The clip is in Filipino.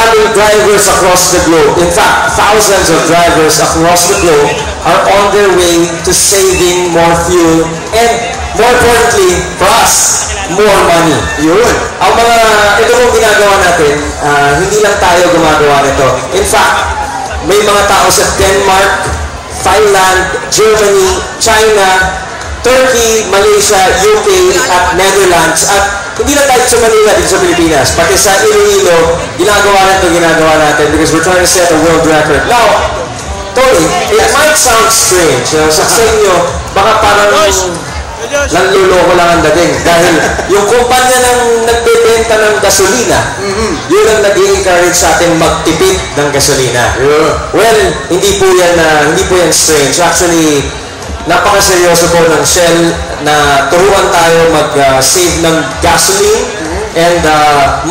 maraming drivers across the globe. In fact, thousands of drivers across the globe are on their way to saving more fuel and, more importantly, for us, more money. Yun. Ang mga, ito mong ginagawa natin, hindi lang tayo gumagawa nito. In fact, may mga tao sa Denmark, Thailand, Germany, China, Turkey, Malaysia, UK, at Netherlands, at hindi lang tayo sa Manila, dito sa Pilipinas, pati sa Iloilo, ginagawa natin because we're trying to set a world record. Now, Tony, it might sound strange. Sa inyo, baka parang nanluloko lang ang dating. Dahil yung kumpanya ng nagbebenta ng gasolina, yun ang nag-i-encourage sa atin magtipid ng gasolina. Well, hindi po yan strange. Actually, napakaseryoso po ng Shell na turuan tayo mag-save ng gasoline and